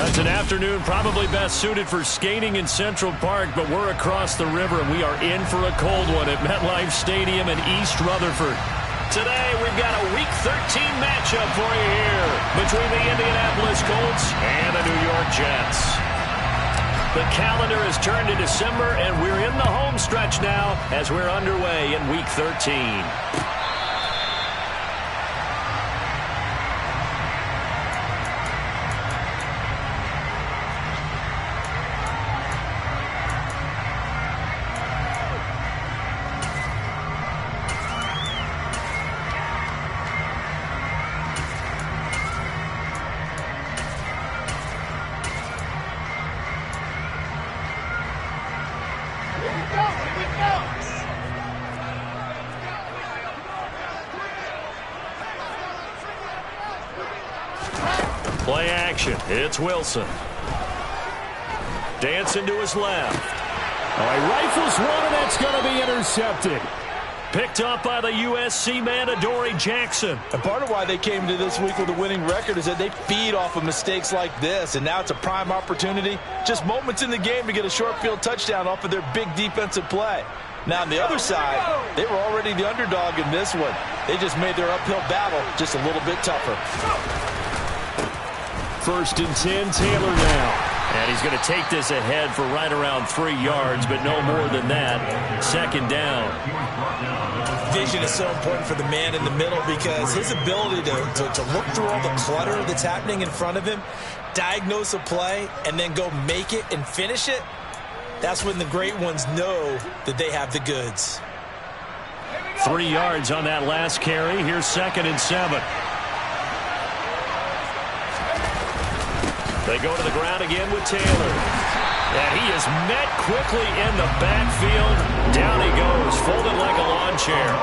It's an afternoon probably best suited for skating in Central Park, but we're across the river, and we are in for a cold one at MetLife Stadium in East Rutherford. Today, we've got a Week 13 matchup for you here between the Indianapolis Colts and the New York Jets. The calendar has turned to December, and we're in the home stretch now as we're underway in Week 13. Play action. It's Wilson. Dancing to his left. Oh, he rifles one, and that's going to be intercepted. Picked up by the USC man, Adoree Jackson. And part of why they came to this week with a winning record is that they feed off of mistakes like this, and now it's a prime opportunity. Just moments in the game to get a short field touchdown off of their big defensive play. Now, on the other side, they were already the underdog in this one. They just made their uphill battle just a little bit tougher. 1st and 10, Taylor now. And he's going to take this ahead for right around 3 yards, but no more than that. 2nd down. Vision is so important for the man in the middle because his ability to look through all the clutter that's happening in front of him, diagnose a play, and then go make it and finish it, that's when the great ones know that they have the goods. 3 yards on that last carry. Here's 2nd and 7. They go to the ground again with Taylor. And he is met quickly in the backfield. Down he goes, folded like a lawn chair.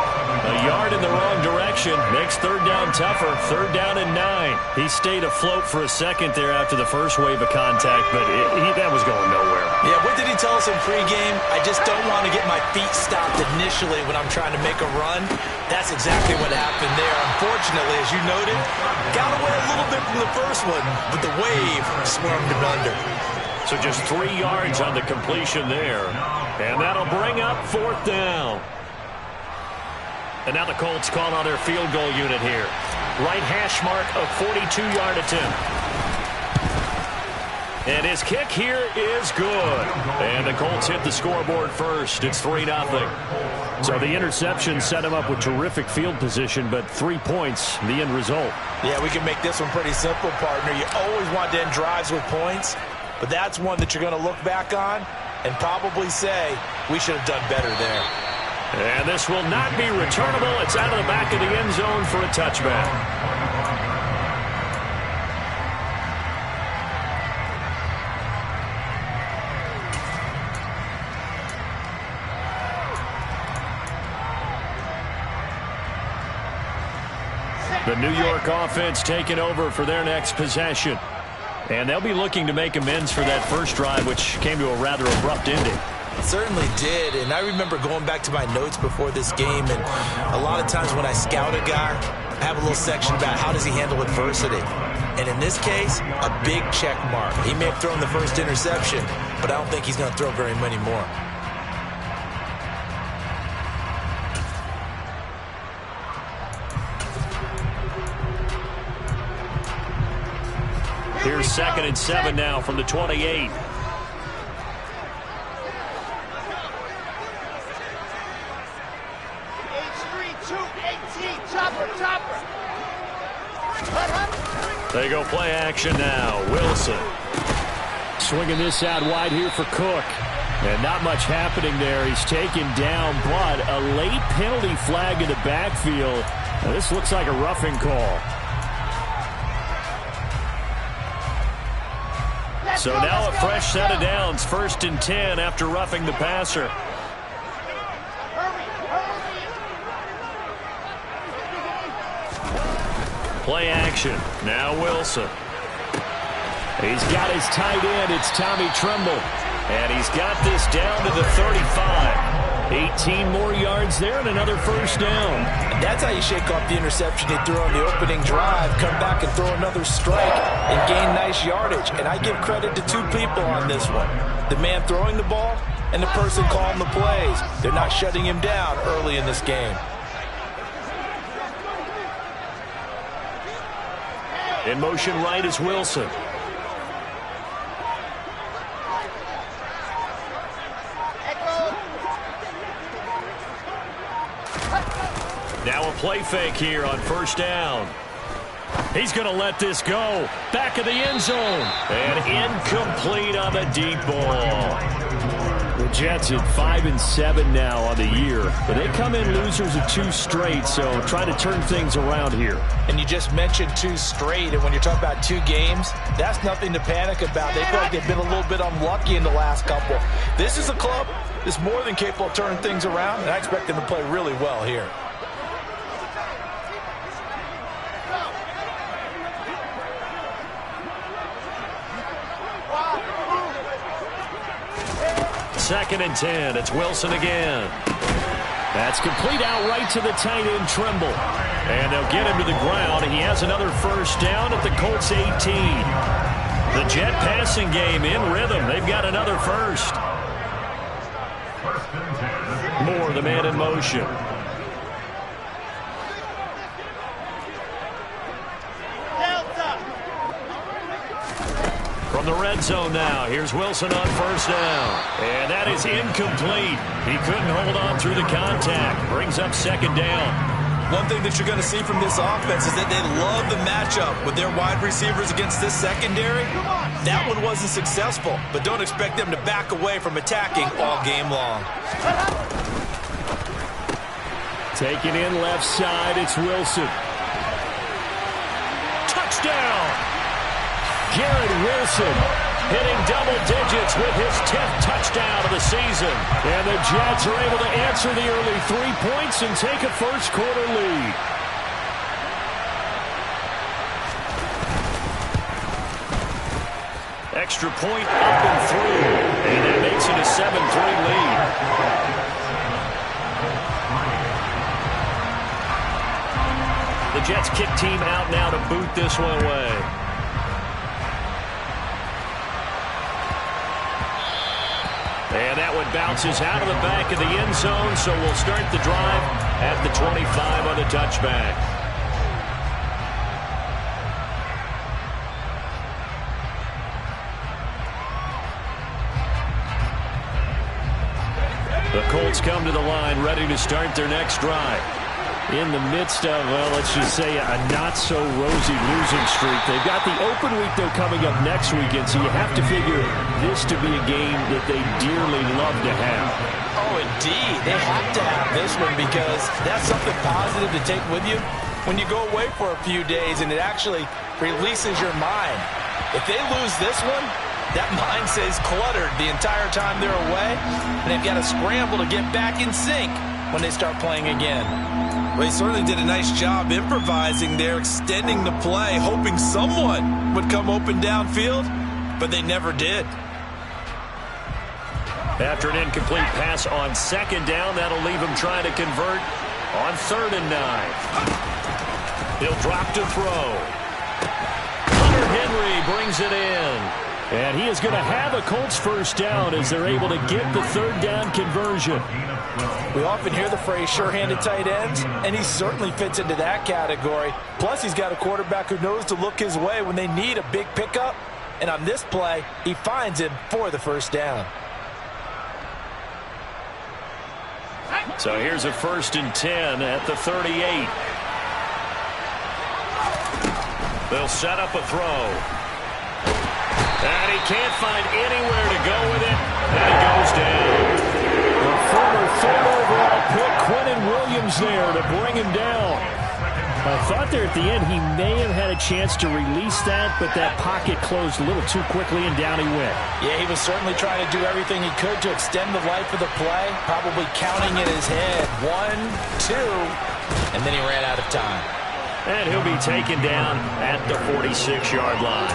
A yard in the wrong direction. Makes 3rd down tougher. 3rd down and 9. He stayed afloat for a second there after the first wave of contact, but that was going nowhere. Yeah, what did he tell us in pregame? I just don't want to get my feet stopped initially when I'm trying to make a run. That's exactly what happened there. Unfortunately, as you noted, got away a little bit from the first one, but the wave swarmed him under. So just 3 yards on the completion there. And that'll bring up 4th down. And now the Colts call on their field goal unit here. Right hash mark of 42-yard attempt. And his kick here is good. And the Colts hit the scoreboard first. It's 3-0. So the interception set him up with terrific field position, but 3 points, the end result. Yeah, we can make this one pretty simple, partner. You always want to end drives with points, but that's one that you're going to look back on and probably say, we should have done better there. And this will not be returnable. It's out of the back of the end zone for a touchback. The New York offense taking over for their next possession. And they'll be looking to make amends for that first drive, which came to a rather abrupt ending. It certainly did, and I remember going back to my notes before this game, and a lot of times when I scout a guy, I have a little section about how does he handle adversity. And in this case, a big check mark. He may have thrown the first interception, but I don't think he's going to throw very many more. Here's 2nd and 7 now from the 28. They go play action now. Wilson. Swinging this out wide here for Cook. And not much happening there. He's taken down, but a late penalty flag in the backfield. Now, this looks like a roughing call. So now a fresh set of downs. 1st and 10 after roughing the passer. Play action. Now Wilson. He's got his tight end. It's Tommy Tremble. And he's got this down to the 35. 18 more yards there and another first down. And that's how you shake off the interception they threw on the opening drive, come back and throw another strike and gain nice yardage. And I give credit to two people on this one. The man throwing the ball and the person calling the plays. They're not shutting him down early in this game. In motion right is Wilson. Now a play fake here on first down. He's going to let this go. Back of the end zone. And incomplete on the deep ball. The Jets at 5-7 now on the year. But they come in losers of 2 straight, so trying to turn things around here. And you just mentioned 2 straight, and when you're talking about 2 games, that's nothing to panic about. They feel like they've been a little bit unlucky in the last couple. This is a club that's more than capable of turning things around, and I expect them to play really well here. Second and 10. It's Wilson again. That's complete outright to the tight end, Trimble. And they'll get him to the ground. He has another first down at the Colts 18. The Jet passing game in rhythm. They've got another first. Moore, the man in motion. From the red zone now, here's Wilson on first down. And that is incomplete. He couldn't hold on through the contact. Brings up second down. One thing that you're going to see from this offense is that they love the matchup with their wide receivers against this secondary. That one wasn't successful, but don't expect them to back away from attacking all game long. Taking in left side, it's Wilson. Touchdown! Garrett Wilson hitting double digits with his 10th touchdown of the season. And the Jets are able to answer the early 3 points and take a first quarter lead. Extra point up and through. And that makes it a 7-3 lead. The Jets kick team out now to boot this one away. And that one bounces out of the back of the end zone, so we'll start the drive at the 25 on the touchback. The Colts come to the line, ready to start their next drive. In the midst of, well, let's just say a not-so-rosy losing streak. They've got the open week, though, coming up next weekend, so you have to figure this to be a game that they dearly love to have. Oh, indeed. They have to have this one because that's something positive to take with you when you go away for a few days, and it actually releases your mind. If they lose this one, that mind stays cluttered the entire time they're away, and they've got to scramble to get back in sync when they start playing again. Well, he certainly did a nice job improvising there, extending the play, hoping someone would come open downfield, but they never did. After an incomplete pass on second down, that'll leave him trying to convert on 3rd and 9. He'll drop to throw. Hunter Henry brings it in. And he is going to have a Colts first down as they're able to get the 3rd down conversion. We often hear the phrase sure-handed tight ends, and he certainly fits into that category. Plus, he's got a quarterback who knows to look his way when they need a big pickup. And on this play, he finds him for the first down. So here's a 1st and 10 at the 38. They'll set up a throw. And he can't find anywhere to go with it. And he goes down. The former 3rd overall pick, Quentin Williams, there to bring him down. I thought there at the end he may have had a chance to release that, but that pocket closed a little too quickly, and down he went. Yeah, he was certainly trying to do everything he could to extend the life of the play, probably counting in his head. 1, 2, and then he ran out of time. And he'll be taken down at the 46-yard line.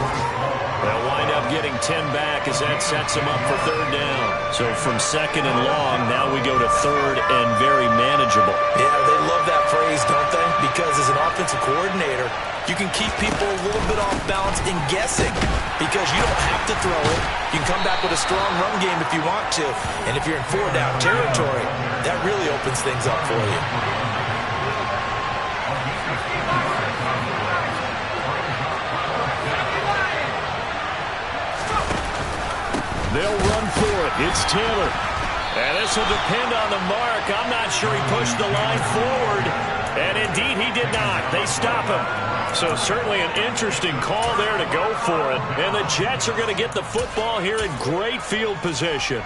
They'll wind up getting 10 back as that sets them up for third down. So from second and long, now we go to third and very manageable. Yeah, they love that phrase, don't they? Because as an offensive coordinator, you can keep people a little bit off balance in guessing because you don't have to throw it. You can come back with a strong run game if you want to. And if you're in 4-down territory, that really opens things up for you. They'll run for it. It's Taylor. And this will depend on the mark. I'm not sure he pushed the line forward. And indeed, he did not. They stop him. So certainly an interesting call there to go for it. And the Jets are going to get the football here in great field position.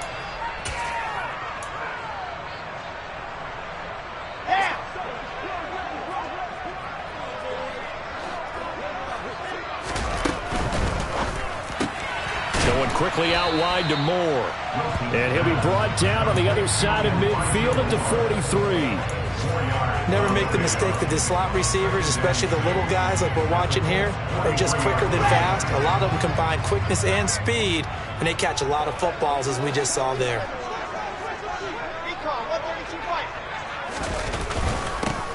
Quickly out wide to Moore. And he'll be brought down on the other side of midfield at the 43. Never make the mistake that the slot receivers, especially the little guys like we're watching here, are just quicker than fast. A lot of them combine quickness and speed, and they catch a lot of footballs as we just saw there.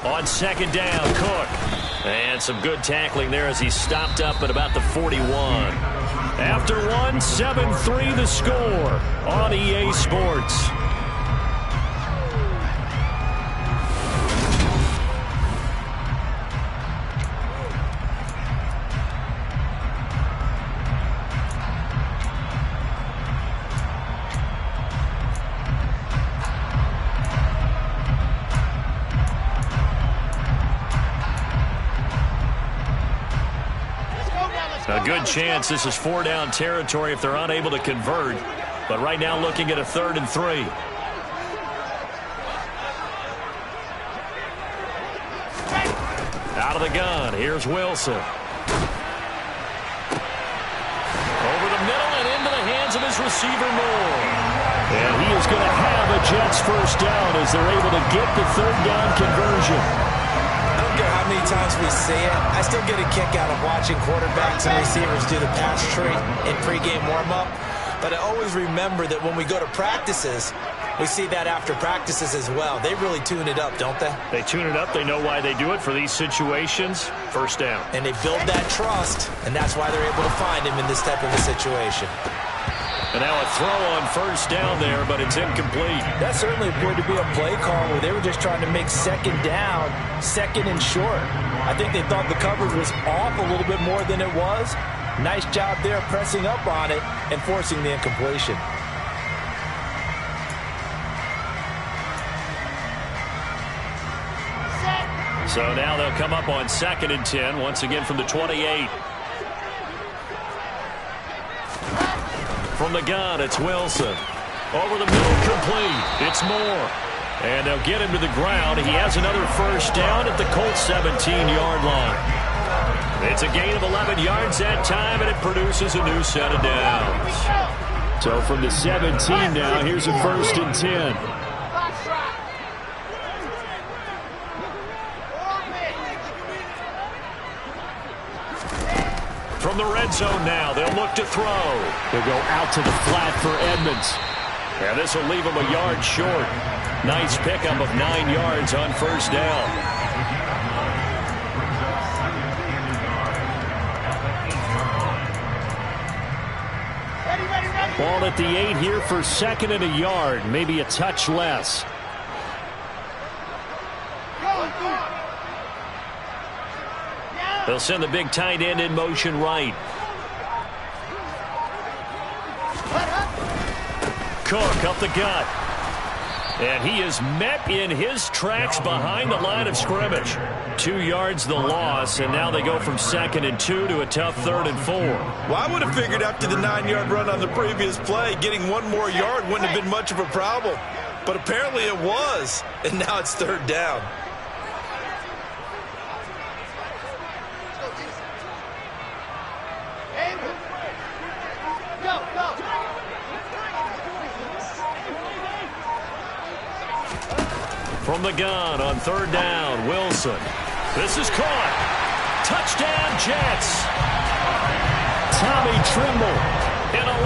On second down, Cook. And some good tackling there as he stopped up at about the 41. After one, 7-3 the score on EA Sports. A good chance this is 4-down territory if they're unable to convert. But right now looking at a 3rd and 3. Out of the gun. Here's Wilson. Over the middle and into the hands of his receiver, Moore. And he is going to have a Jets first down as they're able to get the 3rd down conversion. I don't care how many times we see it. I still get a kick out of watching quarterbacks and receivers do the pass tree in pregame warm-up. But I always remember that when we go to practices, we see that after practices as well. They really tune it up, don't they? They tune it up. They know why they do it for these situations. First down. And they build that trust, and that's why they're able to find him in this type of a situation. And now a throw on first down there, but it's incomplete. That certainly appeared to be a play call where they were just trying to make second down, second and short. I think they thought the coverage was off a little bit more than it was. Nice job there pressing up on it and forcing the incompletion. So now they'll come up on 2nd and 10, once again from the 28. From the gun, it's Wilson. Over the middle, complete. It's Moore. And they'll get him to the ground. He has another first down at the Colts 17-yard line. It's a gain of 11 yards that time, and it produces a new set of downs. So from the 17 now, here's a 1st and 10. From the red zone now, they'll look to throw. They'll go out to the flat for Edmonds. And this will leave him a yard short. Nice pickup of 9 yards on first down. Ball at the 8 here for 2nd and a yard, maybe a touch less. They'll send the big tight end in motion right. Cook up the gut. And he is met in his tracks behind the line of scrimmage. 2 yards the loss, and now they go from 2nd and 2 to a tough 3rd and 4. Well, I would have figured after the 9-yard run on the previous play, getting 1 more yard wouldn't have been much of a problem. But apparently it was, and now it's 3rd down. From the gun on 3rd down, Wilson. This is caught. Touchdown, Jets. Tommy Tremble in a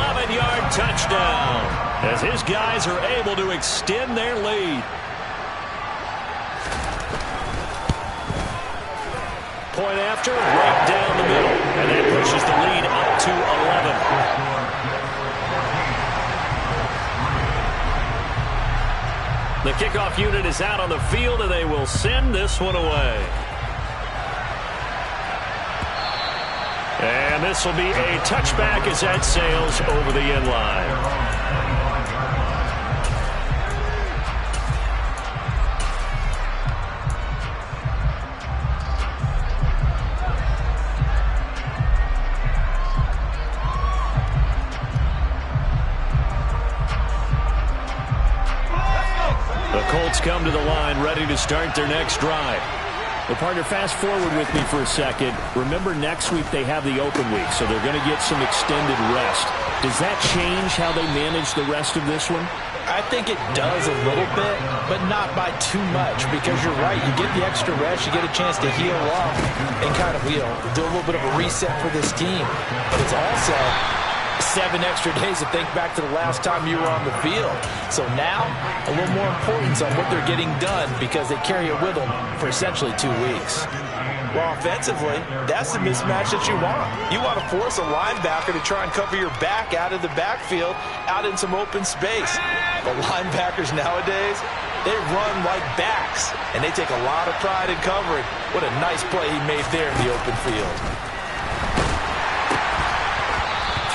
as his guys are able to extend their lead. Point after, right down the middle, and that pushes the lead up to 11. The kickoff unit is out on the field, and they will send this one away. And this will be a touchback as that sails over the end line. Colts come to the line ready to start their next drive. Well, partner, fast forward with me for a second. Remember, next week they have the open week, so they're going to get some extended rest. Does that change how they manage the rest of this one? I think it does a little bit, but not by too much, because you're right. You get the extra rest, you get a chance to heal up and kind of, do a little bit of a reset for this team. But it's also 7 extra days to think back to the last time you were on the field. So now, a little more importance on what they're getting done because they carry it with them for essentially 2 weeks. Well, offensively, that's the mismatch that you want. You want to force a linebacker to try and cover your back out of the backfield, out in some open space. The linebackers nowadays, they run like backs, and they take a lot of pride in covering. What a nice play he made there in the open field.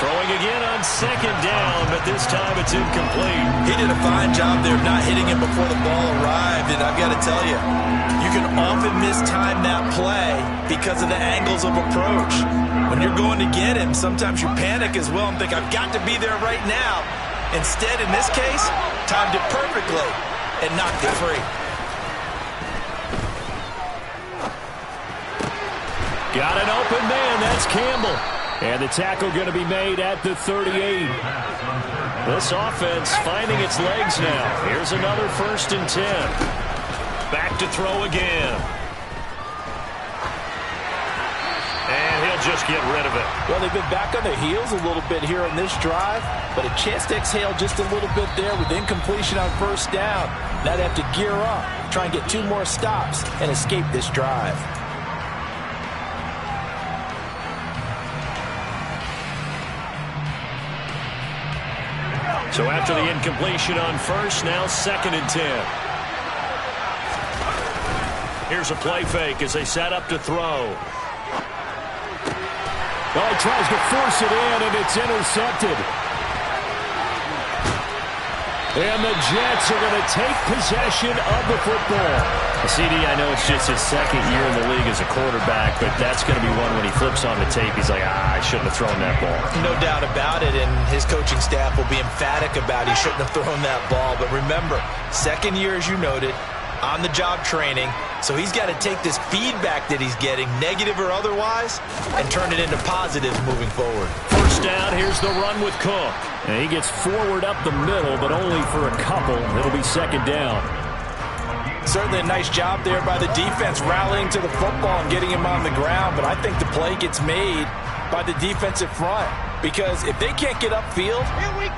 Throwing again on second down, but this time it's incomplete. He did a fine job there of not hitting him before the ball arrived, and I've got to tell you, you can often mistime that play because of the angles of approach. When you're going to get him, sometimes you panic as well and think, I've got to be there right now. Instead, in this case, timed it perfectly and knocked it free. Got an open man, that's Campbell. And the tackle going to be made at the 38. This offense finding its legs now. Here's another 1st and 10. Back to throw again. And he'll just get rid of it. Well, they've been back on their heels a little bit here in this drive, but a chance to exhale just a little bit there with incompletion on 1st down. Now they have to gear up, try and get 2 more stops, and escape this drive. So after the incompletion on 1st, now 2nd and 10. Here's a play fake as they set up to throw. Oh, he tries to force it in, and it's intercepted. And the Jets are going to take possession of the football. CD, I know it's just his 2nd year in the league as a quarterback, but that's going to be one when he flips on the tape. He's like, I shouldn't have thrown that ball. No doubt about it, and his coaching staff will be emphatic about he shouldn't have thrown that ball. But remember, 2nd year, as you noted, on-the-job training, so he's got to take this feedback that he's getting, negative or otherwise, and turn it into positives moving forward. 1st down, here's the run with Cook. And he gets forward up the middle, but only for a couple. It'll be 2nd down. Certainly a nice job there by the defense rallying to the football and getting him on the ground, but I think the play gets made by the defensive front because if they can't get upfield,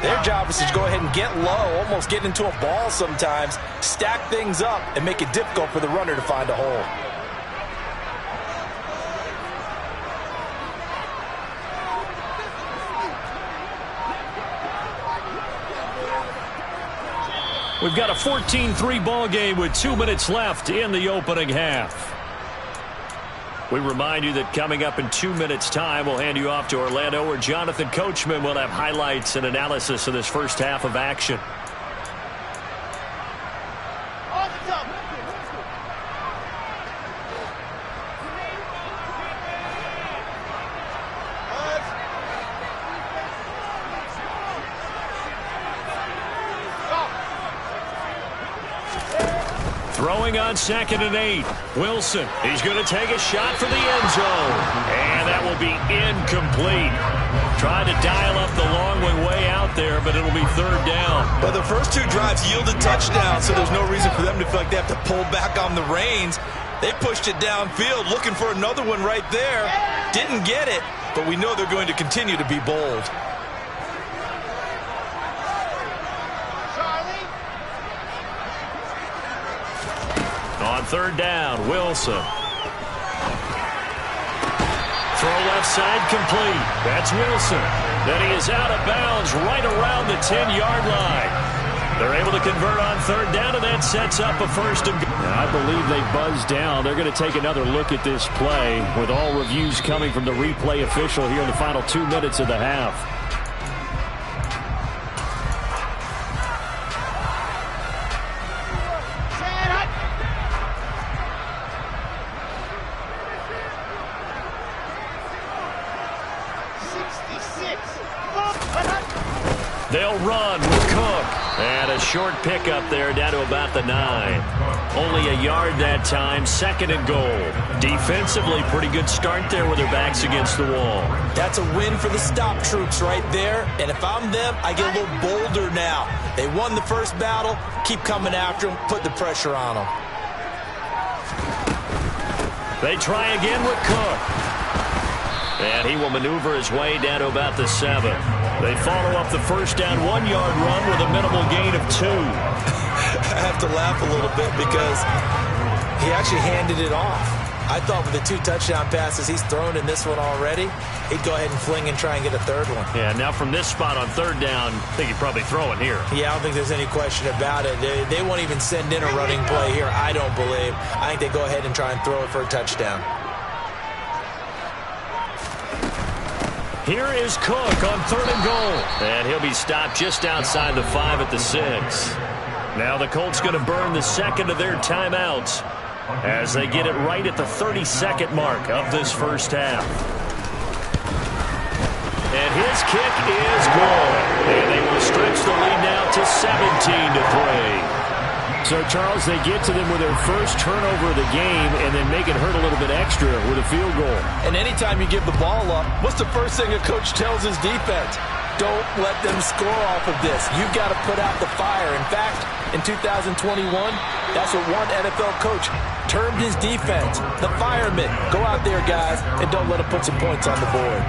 their job is to go ahead and get low, almost get into a ball sometimes, stack things up, and make it difficult for the runner to find a hole. We've got a 14-3 ball game with 2 minutes left in the opening half. We remind you that coming up in 2 minutes' time, we'll hand you off to Orlando, where Jonathan Coachman will have highlights and analysis of this 1st half of action. Throwing on 2nd and 8. Wilson, he's going to take a shot for the end zone. And that will be incomplete. Trying to dial up the long way out there, but it'll be 3rd down. But the first 2 drives yielded touchdowns, so there's no reason for them to feel like they have to pull back on the reins. They pushed it downfield, looking for another one right there. Didn't get it, but we know they're going to continue to be bold. On third down, Wilson. Throw left side complete. That's Wilson. Then he is out of bounds right around the 10-yard line. They're able to convert on third down, and that sets up a first and goal. I believe they buzzed down. They're going to take another look at this play with all reviews coming from the replay official here in the final 2 minutes of the half. They'll run with Cook. And a short pickup there down to about the 9. Only a yard that time, second and goal. Defensively, pretty good start there with their backs against the wall. That's a win for the stop troops right there. And if I'm them, I get a little bolder now. They won the first battle. Keep coming after them. Put the pressure on them. They try again with Cook. And he will maneuver his way down to about the 7. They follow up the first down 1-yard run with a minimal gain of 2. I have to laugh a little bit because he actually handed it off. I thought with the 2 touchdown passes he's thrown in this one already, he'd go ahead and fling and try and get a third one. Yeah, now from this spot on third down, I think he'd probably throw it here. Yeah, I don't think there's any question about it. They won't even send in a running play here, I don't believe. I think they go ahead and try and throw it for a touchdown. Here is Cook on third and goal. And he'll be stopped just outside the 5 at the 6. Now the Colts going to burn the second of their timeouts as they get it right at the 32nd mark of this first half. And his kick is good. And they will stretch the lead now to 17-3. So, Charles, they get to them with their first turnover of the game and then make it hurt a little bit extra with a field goal. And anytime you give the ball up, what's the first thing a coach tells his defense? Don't let them score off of this. You've got to put out the fire. In fact, in 2021, that's what one NFL coach termed his defense, the firemen. Go out there, guys, and don't let them put some points on the board.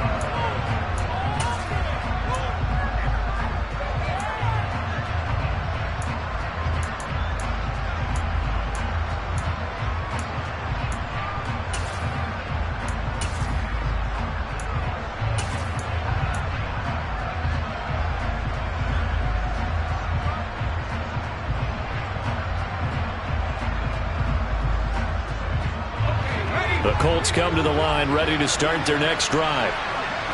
The Colts come to the line ready to start their next drive.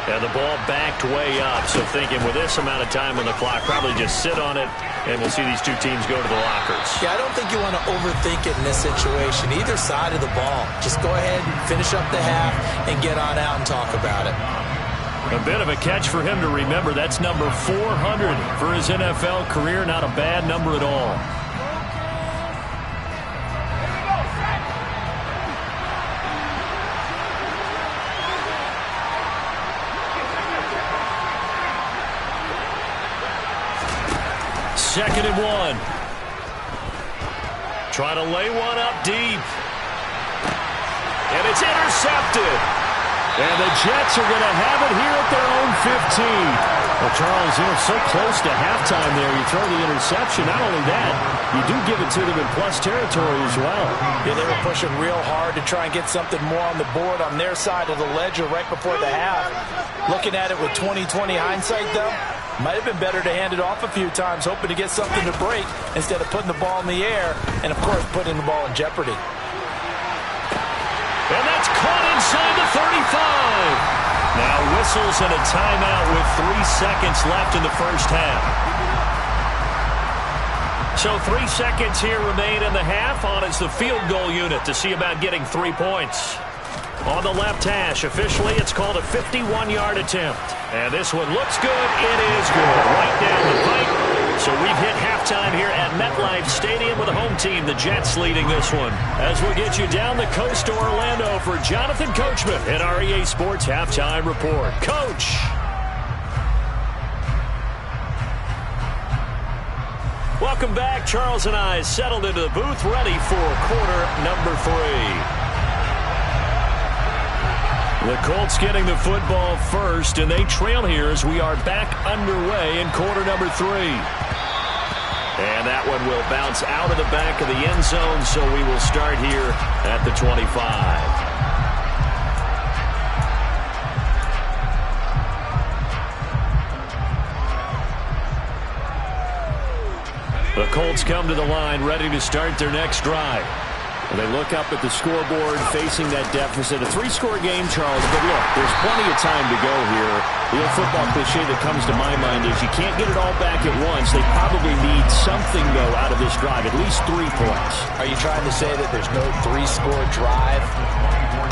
And the ball backed way up. So thinking with this amount of time on the clock, probably just sit on it, and we'll see these two teams go to the lockers. Yeah, I don't think you want to overthink it in this situation. Either side of the ball. Just go ahead and finish up the half and get on out and talk about it. A bit of a catch for him to remember. That's number 400 for his NFL career. Not a bad number at all. Second and 1. Try to lay one up deep. And it's intercepted. And the Jets are going to have it here at their own 15. Well, Charles, so close to halftime there. You throw the interception. Not only that, you do give it to them in plus territory as well. Yeah, they were pushing real hard to try and get something more on the board on their side of the ledger right before the half. Looking at it with 20/20 hindsight, though, might have been better to hand it off a few times, hoping to get something to break instead of putting the ball in the air and, of course, putting the ball in jeopardy. And that's caught inside the 35. Now whistles and a timeout with 3 seconds left in the first half. So 3 seconds here remain in the half. On is the field goal unit to see about getting 3 points. On the left hash, officially it's called a 51-yard attempt. And this one looks good. It is good. Right down the pipe. So we've hit halftime here at MetLife Stadium with the home team, the Jets, leading this one. As we'll get you down the coast to Orlando for Jonathan Coachman in our EA Sports Halftime Report. Coach! Welcome back. Charles and I settled into the booth, ready for quarter number 3. The Colts getting the football first, and they trail here as we are back underway in quarter number 3. And that one will bounce out of the back of the end zone, so we will start here at the 25. The Colts come to the line, ready to start their next drive. And they look up at the scoreboard, facing that deficit. A 3-score game, Charles, but look, there's plenty of time to go here. The old football cliche that comes to my mind is you can't get it all back at once. They probably need something, though, out of this drive, at least 3 points. Are you trying to say that there's no 3-score drive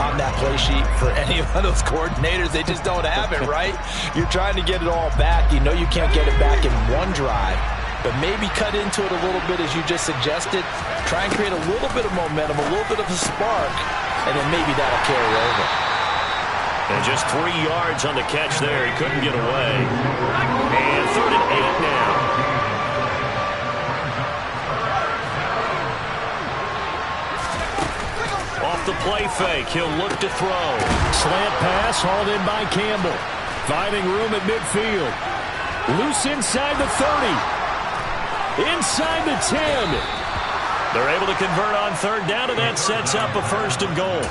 on that play sheet for any of those coordinators? They just don't have it, right? You're trying to get it all back. You know you can't get it back in one drive. But maybe cut into it a little bit, as you just suggested. Try and create a little bit of momentum, a little bit of a spark, and then maybe that'll carry over. And just 3 yards on the catch there. He couldn't get away. And 3rd and 8 now. Off the play fake, he'll look to throw. Slant pass hauled in by Campbell. Finding room at midfield. Loose inside the 30. Inside the 10. They're able to convert on 3rd down, and that sets up a 1st and goal.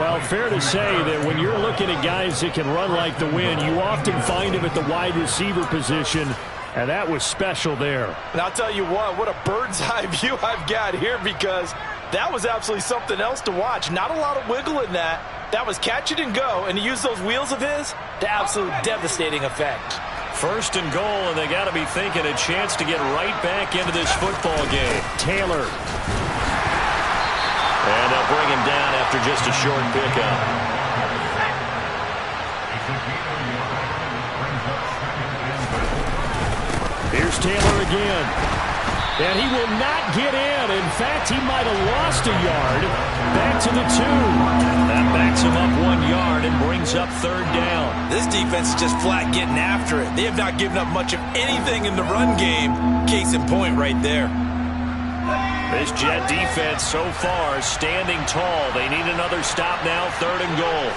Well, fair to say that when you're looking at guys that can run like the wind, you often find them at the wide receiver position, and that was special there. And I'll tell you what a bird's eye view I've got here, because that was absolutely something else to watch. Not a lot of wiggle in that. That was catch it and go, and he used those wheels of his to absolute devastating effect. 1st and goal, and they got to be thinking a chance to get right back into this football game. Taylor. And they'll bring him down after just a short pickup. Here's Taylor again. And he will not get in. In fact, he might have lost a yard. Back to the 2. That backs him up 1 yard and brings up 3rd down. This defense is just flat getting after it. They have not given up much of anything in the run game. Case in point right there. This Jet defense so far standing tall. They need another stop now. 3rd and goal.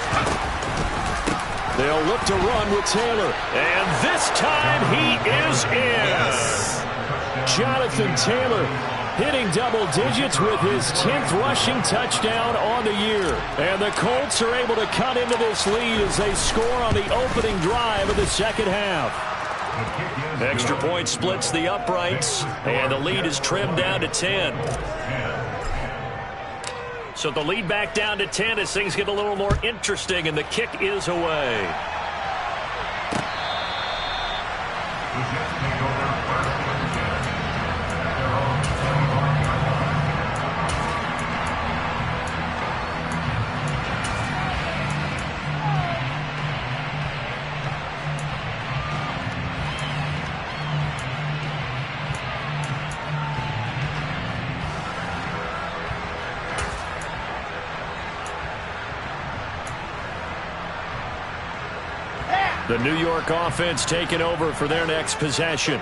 They'll look to run with Taylor. And this time he is in. Yes. Jonathan Taylor hitting double digits with his 10th rushing touchdown on the year. And the Colts are able to cut into this lead as they score on the opening drive of the 2nd half. Extra point splits the uprights, and the lead is trimmed down to 10. So the lead back down to 10 as things get a little more interesting, and the kick is away. The New York offense taking over for their next possession.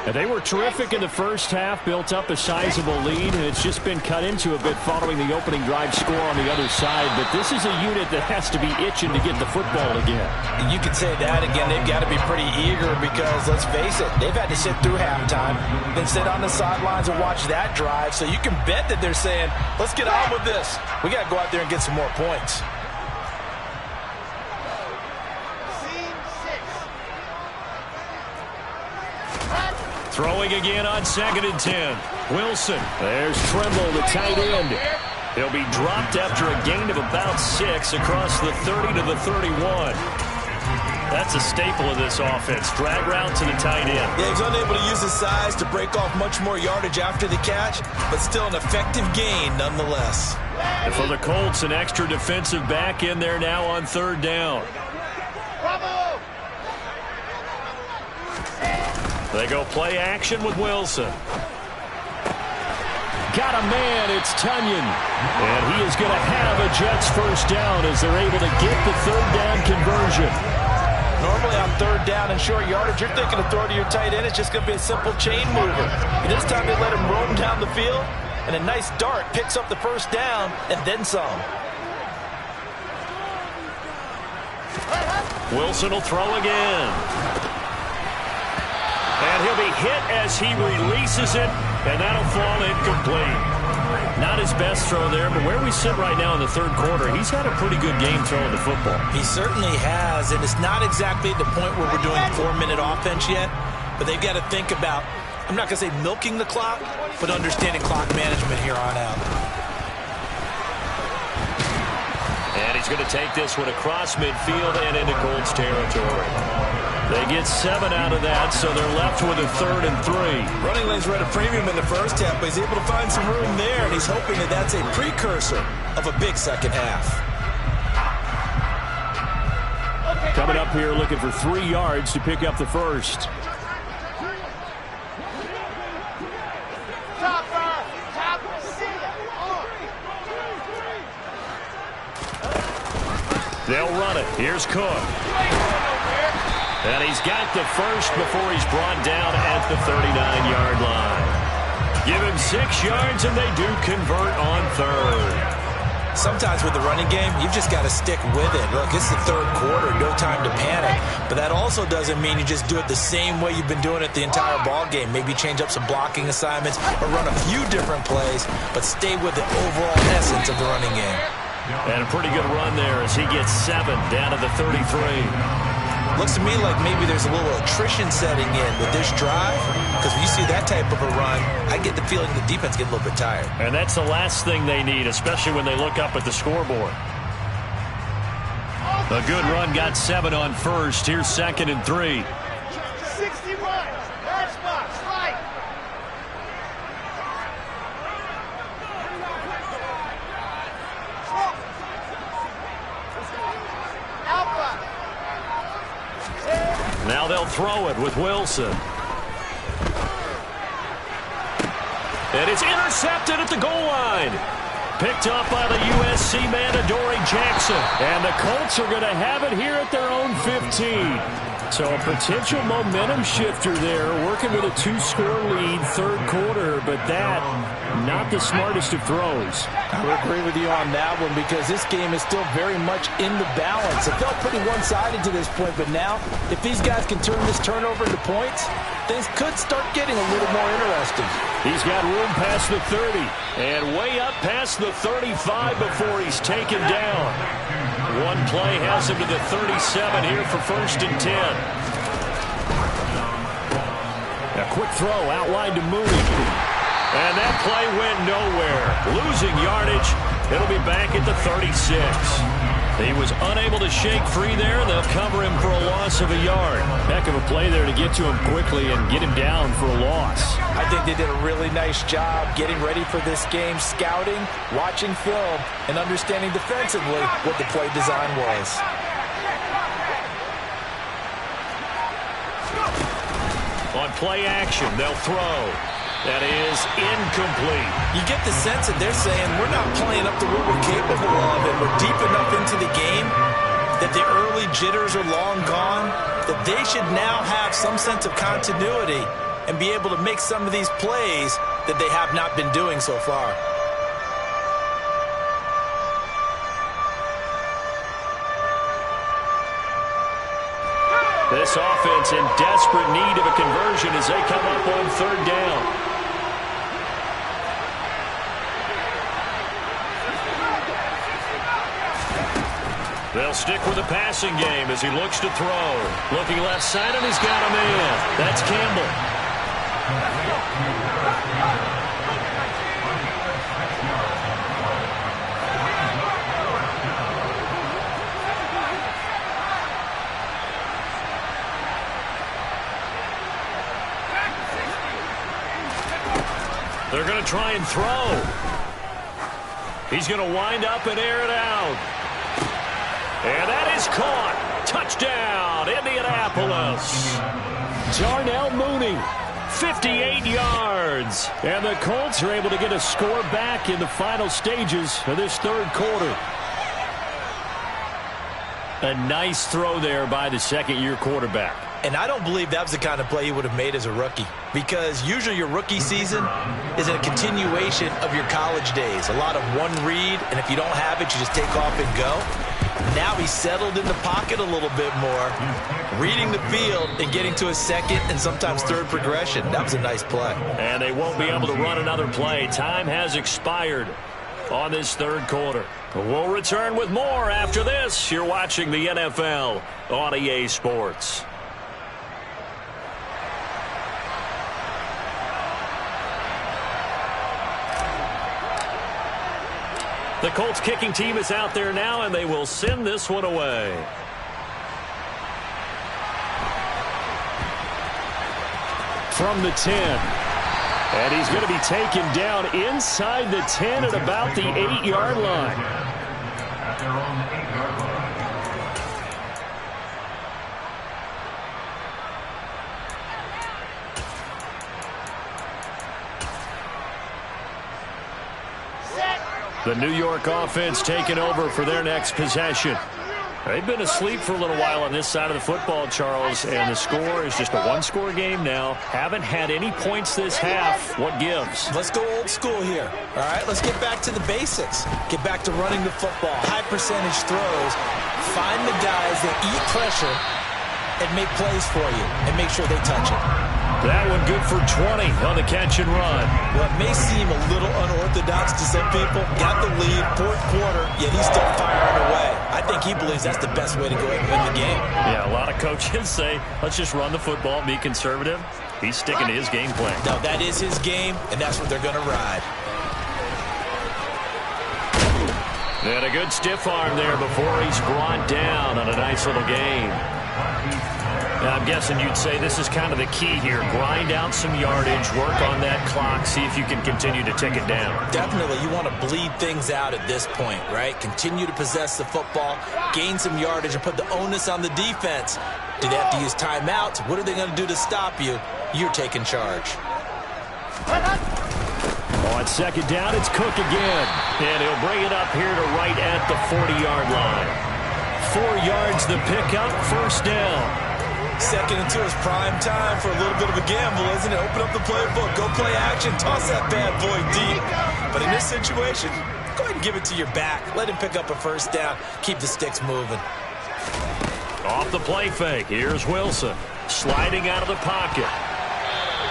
And they were terrific in the first half, built up a sizable lead, and it's just been cut into a bit following the opening drive score on the other side. But this is a unit that has to be itching to get the football again. You could say that again. They've got to be pretty eager because, let's face it, they've had to sit through halftime, then sit on the sidelines and watch that drive. So you can bet that they're saying, let's get on with this. We got to go out there and get some more points. Throwing again on 2nd and 10. Wilson. There's Tremble, the tight end. He'll be dropped after a gain of about 6 across the 30 to the 31. That's a staple of this offense. Drag route to the tight end. Yeah, he's unable to use his size to break off much more yardage after the catch, but still an effective gain nonetheless. And for the Colts, an extra defensive back in there now on 3rd down. They go play action with Wilson. Got a man, it's Tunyon. And he is going to have a Jets 1st down as they're able to get the 3rd down conversion. Normally on 3rd down and short yardage, you're thinking of throw to your tight end. It's just going to be a simple chain mover. But this time they let him roam down the field, and a nice dart picks up the 1st down and then some. Wilson will throw again. And he'll be hit as he releases it, and that'll fall incomplete. Not his best throw there, but where we sit right now in the third quarter, he's had a pretty good game throwing the football. He certainly has, and it's not exactly at the point where we're doing 4-minute offense yet, but they've got to think about, I'm not going to say milking the clock, but understanding clock management here on out. And he's going to take this one across midfield and into Colts territory. They get 7 out of that, so they're left with a 3rd and 3. Running lanes were at a premium in the first half, but he's able to find some room there, and he's hoping that that's a precursor of a big second half. Coming up here looking for 3 yards to pick up the first. They'll run it. Here's Cook. And he's got the first before he's brought down at the 39-yard line. Give him 6 yards, and they do convert on 3rd. Sometimes with the running game, you've just got to stick with it. Look, it's the third quarter, no time to panic. But that also doesn't mean you just do it the same way you've been doing it the entire ball game. Maybe change up some blocking assignments or run a few different plays, but stay with the overall essence of the running game. And a pretty good run there as he gets 7 down to the 33. Looks to me like maybe there's a little attrition setting in with this drive, because when you see that type of a run, I get the feeling the defense get a little bit tired. And that's the last thing they need, especially when they look up at the scoreboard. A good run got 7 on first. Here's 2nd and 3. 61. Large box. Right. Now they'll throw it with Wilson. And it's intercepted at the goal line. Picked up by the USC man, Adoree Jackson. And the Colts are going to have it here at their own 15. So a potential momentum shifter there, working with a 2-score lead, third quarter, but that, not the smartest of throws. I would agree with you on that one because this game is still very much in the balance. It felt pretty one-sided to this point, but now, if these guys can turn this turnover into points, things could start getting a little more interesting. He's got room past the 30 and way up past the 35 before he's taken down. One play has him to the 37 here for 1st and 10. A quick throw outlined to Mooney. And that play went nowhere. Losing yardage. It'll be back at the 36. He was unable to shake free there. They'll cover him for a loss of a yard. Heck of a play there to get to him quickly and get him down for a loss. I think they did a really nice job getting ready for this game, scouting, watching film, and understanding defensively what the play design was. On play action, they'll throw. That is incomplete. You get the sense that they're saying we're not playing up to what we're capable of, and we're deep enough into the game that the early jitters are long gone, that they should now have some sense of continuity and be able to make some of these plays that they have not been doing so far. This offense in desperate need of a conversion as they come up on 3rd down. They'll stick with the passing game as he looks to throw. Looking left side, and he's got a man. That's Campbell. They're going to try and throw. He's going to wind up and air it out. And that is caught. Touchdown, Indianapolis. Darnell Mooney, 58 yards. And the Colts are able to get a score back in the final stages of this third quarter. A nice throw there by the 2nd-year quarterback. And I don't believe that was the kind of play he would have made as a rookie, because usually your rookie season is a continuation of your college days. A lot of one read, and if you don't have it, you just take off and go. Now he's settled in the pocket a little bit more, reading the field and getting to a second and sometimes third progression. That was a nice play. And they won't be able to run another play. Time has expired on this third quarter. We'll return with more after this. You're watching the NFL on EA Sports. The Colts kicking team is out there now, and they will send this one away. From the 10. And he's going to be taken down inside the 10 at about the 8-yard line. At their own 8-yard line. The New York offense taking over for their next possession. They've been asleep for a little while on this side of the football, Charles, and the score is just a one-score game now. Haven't had any points this half. What gives? Let's go old school here. All right, let's get back to the basics. Get back to running the football, high percentage throws. Find the guys that eat pressure and make plays for you and make sure they touch it. That one good for 20 on the catch and run. Well, it may seem a little unorthodox to some people. Got the lead, fourth quarter, yet he's still firing away. I think he believes that's the best way to go ahead and win the game. Yeah, a lot of coaches say, let's just run the football, be conservative. He's sticking to his game plan. No, that is his game, and that's what they're going to ride. And a good stiff arm there before he's brought down on a nice little game. Now, I'm guessing you'd say this is kind of the key here. Grind out some yardage, work on that clock, see if you can continue to take it down. Definitely, you want to bleed things out at this point, right? Continue to possess the football, gain some yardage, and put the onus on the defense. Do they have to use timeouts? What are they going to do to stop you? You're taking charge. On second down, it's Cook again. And he'll bring it up here to right at the 40-yard line. 4 yards the pickup, first down. Second and 2 is prime time for a little bit of a gamble, isn't it? Open up the playbook, go play action, toss that bad boy deep. But in this situation, go ahead and give it to your back. Let him pick up a first down. Keep the sticks moving. Off the play fake, here's Wilson. Sliding out of the pocket.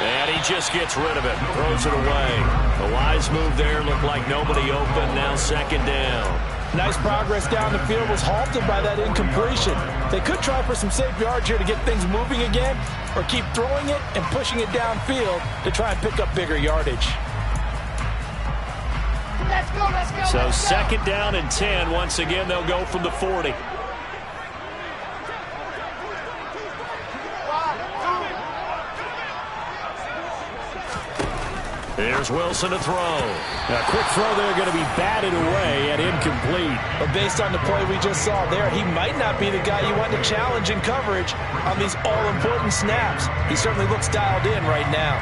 And he just gets rid of it, throws it away. The wise move there, looked like nobody open, now second down. Nice progress down the field, was halted by that incompletion. They could try for some safe yards here to get things moving again, or keep throwing it and pushing it downfield to try and pick up bigger yardage. Let's go, let's go, So let's go. second down and 10. Once again, they'll go from the 40. Here's Wilson to throw. A quick throw there going to be batted away and incomplete. But based on the play we just saw there, he might not be the guy you want to challenge in coverage on these all-important snaps. He certainly looks dialed in right now.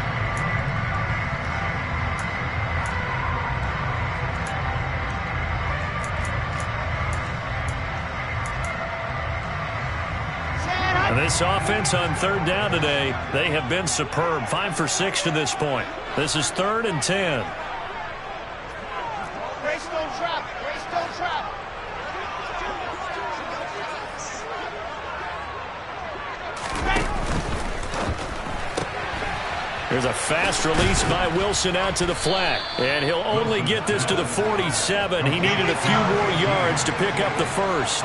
And this offense on third down today, they have been superb. 5 for 6 to this point. This is 3rd and 10. Grace don't drop. Grace don't drop. There's a fast release by Wilson out to the flat. And he'll only get this to the 47. He needed a few more yards to pick up the first.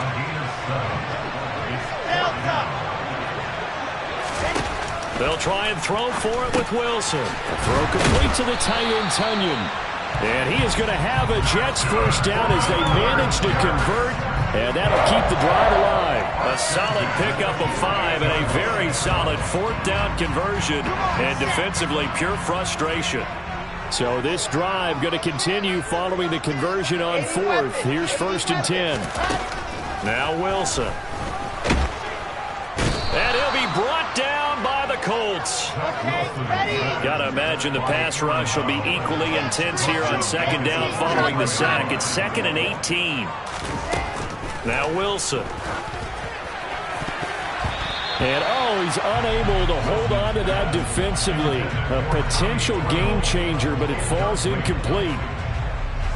They'll try and throw for it with Wilson. Throw complete to the tight end, Tunyon. And he is going to have a Jets first down as they manage to convert. And that'll keep the drive alive. A solid pickup of 5 and a very solid 4th down conversion. And defensively, pure frustration. So this drive going to continue following the conversion on 4th. Here's 1st and 10. Now Wilson. And he'll be brought down by the Colts. Got to imagine the pass rush will be equally intense here on second down following the sack. It's 2nd and 18. Now Wilson. And, he's unable to hold on to that defensively. A potential game changer, but it falls incomplete.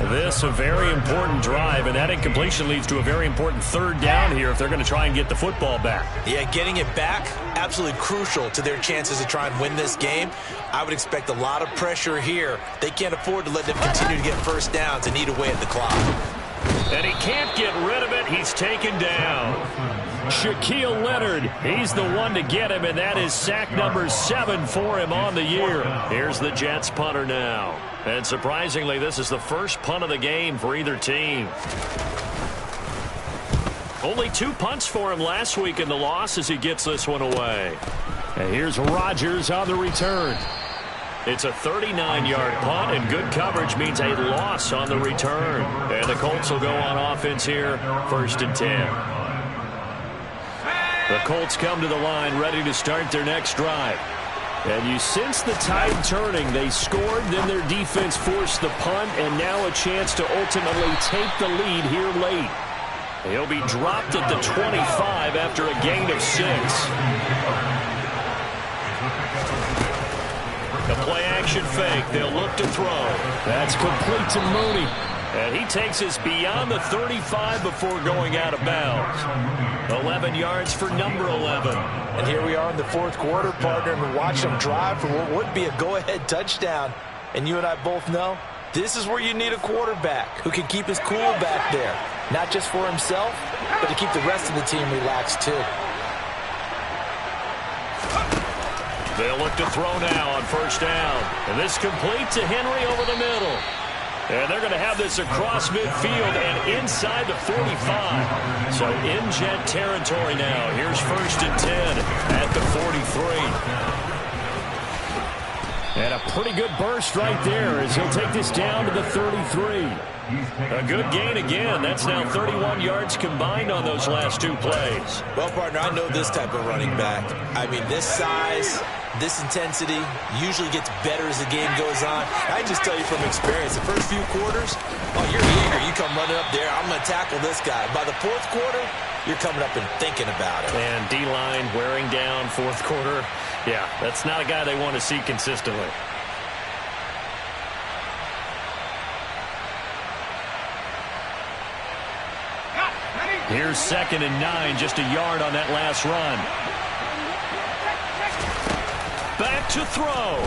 This a very important drive, and that incompletion leads to a very important third down here if they're going to try and get the football back. Yeah, getting it back, absolutely crucial to their chances to try and win this game. I would expect a lot of pressure here. They can't afford to let them continue to get first downs and eat away at the clock. And he can't get rid of it. He's taken down. Shaquille Leonard, he's the one to get him, and that is sack number 7 for him on the year. Here's the Jets punter now. And surprisingly, this is the first punt of the game for either team. Only 2 punts for him last week in the loss as he gets this one away. And here's Rodgers on the return. It's a 39-yard punt, and good coverage means a loss on the return. And the Colts will go on offense here, 1st and 10. The Colts come to the line ready to start their next drive. And you sense the tide turning. They scored, then their defense forced the punt, and now a chance to ultimately take the lead here late. He'll be dropped at the 25 after a gain of 6. The play-action fake. They'll look to throw. That's complete to Mooney. And he takes us beyond the 35 before going out of bounds. 11 yards for number 11. And here we are in the 4th quarter, partner, and we watch them drive for what would be a go-ahead touchdown. And you and I both know this is where you need a quarterback who can keep his cool back there. Not just for himself, but to keep the rest of the team relaxed too. They'll look to throw now on 1st down. And this complete to Henry over the middle. And they're going to have this across midfield and inside the 45. So in Jet territory now. Here's 1st and 10 at the 43. And a pretty good burst right there as he'll take this down to the 33. A good gain again. That's now 31 yards combined on those last 2 plays. Well, partner, I know this type of running back. I mean, this size, this intensity usually gets better as the game goes on. I can just tell you from experience, the first few quarters, oh, you're eager. You come running up there, I'm going to tackle this guy. By the 4th quarter, you're coming up and thinking about it. And D-line wearing down 4th quarter. Yeah, that's not a guy they want to see consistently. Here's 2nd and 9, just a yard on that last run. Back to throw.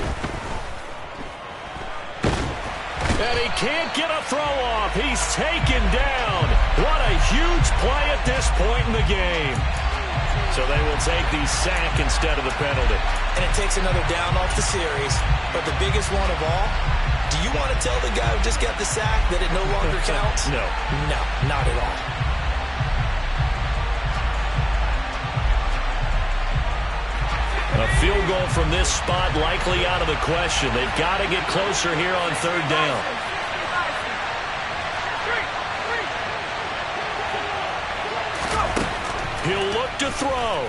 And he can't get a throw off. He's taken down. What a huge play at this point in the game. So they will take the sack instead of the penalty. And it takes another down off the series. But the biggest one of all, do you want to tell the guy who just got the sack that it no longer counts? No. No, not at all. A field goal from this spot likely out of the question. They've got to get closer here on 3rd down. He'll look to throw.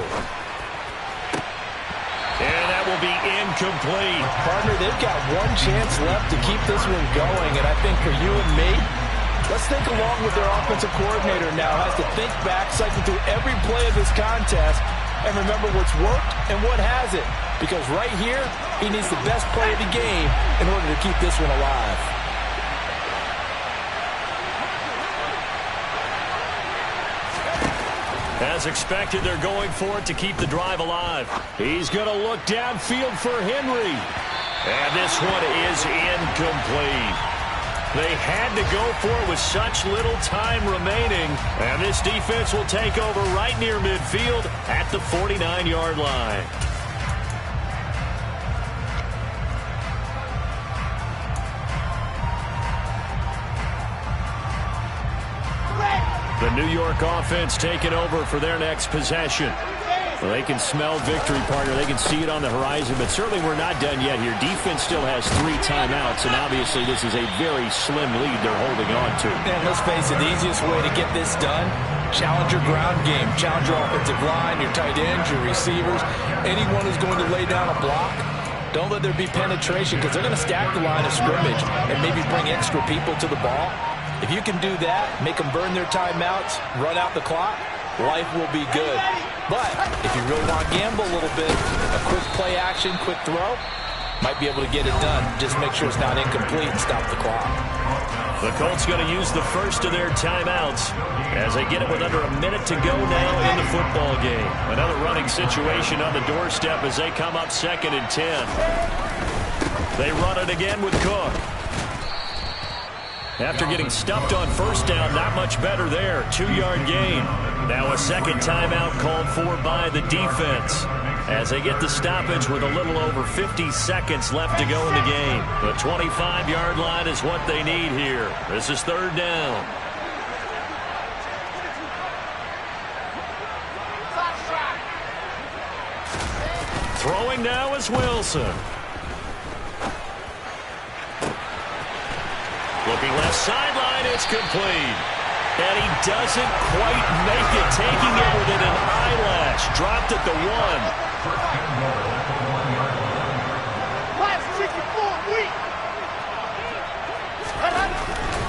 And that will be incomplete. Partner, they've got one chance left to keep this one going, and I think for you and me, let's think along with their offensive coordinator now. Has to think back, cycle through every play of this contest, and remember what's worked and what hasn't. Because right here, he needs the best play of the game in order to keep this one alive. As expected, they're going for it to keep the drive alive. He's going to look downfield for Henry. And this one is incomplete. They had to go for it with such little time remaining. And this defense will take over right near midfield at the 49-yard line. The New York offense taking over for their next possession. Well, they can smell victory, partner. They can see it on the horizon, but certainly we're not done yet here. Defense still has 3 timeouts, and obviously this is a very slim lead they're holding on to. And let's face it, the easiest way to get this done, challenge your ground game. Challenge your offensive line, your tight ends, your receivers. Anyone who's going to lay down a block, don't let there be penetration because they're going to stack the line of scrimmage and maybe bring extra people to the ball. If you can do that, make them burn their timeouts, run out the clock, life will be good. But if you really want to gamble a little bit, a quick play action, quick throw, Might be able to get it done. Just make sure it's not incomplete and stop the clock. The Colts going to use the first of their timeouts as they get it with under a minute to go now in the football game. Another running situation on the doorstep as they come up 2nd and 10. They run it again with Cook. After getting stuffed on first down, not much better there. 2-yard gain. Now a second timeout called for by the defense as they get the stoppage with a little over 50 seconds left to go in the game. The 25-yard line is what they need here. This is 3rd down. Throwing now is Wilson. Looking left sideline, it's complete. And he doesn't quite make it, taking it within an eyelash. Dropped at the 1.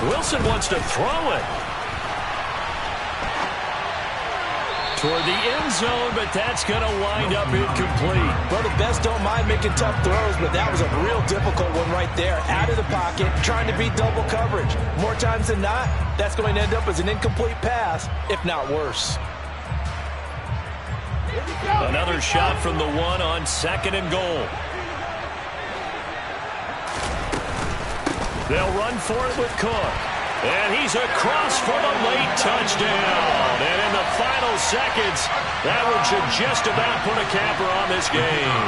Wilson wants to throw it toward the end zone, but that's going to wind up incomplete. Well, the best don't mind making tough throws, but that was a real difficult one right there. Out of the pocket, trying to beat double coverage. More times than not, that's going to end up as an incomplete pass, if not worse. Another shot from the 1 on 2nd and goal. They'll run for it with Cook. And he's across for the late touchdown. And in the final seconds, that one should just about put a capper on this game.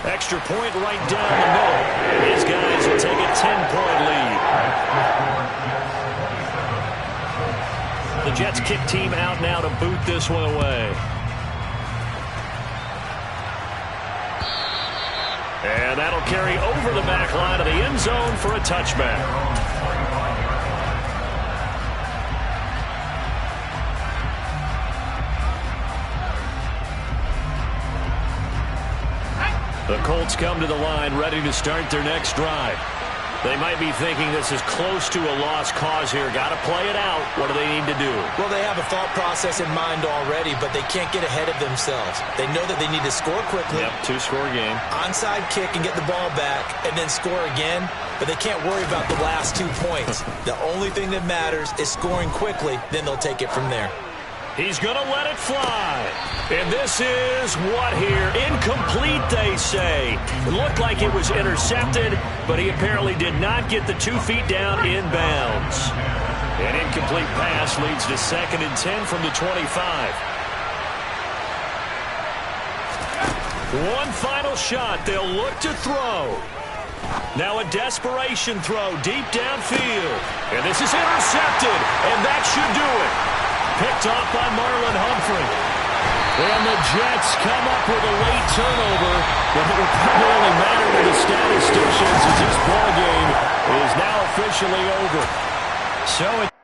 Extra point right down the middle. These guys will take a 10-point lead. The Jets kick team out now to boot this one away. And that'll carry over the back line of the end zone for a touchback. The Colts come to the line ready to start their next drive. They might be thinking this is close to a lost cause here. Got to play it out. What do they need to do? Well, they have a thought process in mind already, but they can't get ahead of themselves. They know that they need to score quickly. Yep, 2-score game. Onside kick and get the ball back and then score again, but they can't worry about the last 2 points. The only thing that matters is scoring quickly, then they'll take it from there. He's going to let it fly. And this is what here? Incomplete, they say. It looked like it was intercepted, but he apparently did not get the 2 feet down in bounds. An incomplete pass leads to 2nd and 10 from the 25. One final shot. They'll look to throw. Now a desperation throw deep downfield. And this is intercepted, and that should do it. Picked off by Marlon Humphrey. And the Jets come up with a late turnover, but it will probably only matter to the statisticians as this ball game is now officially over. So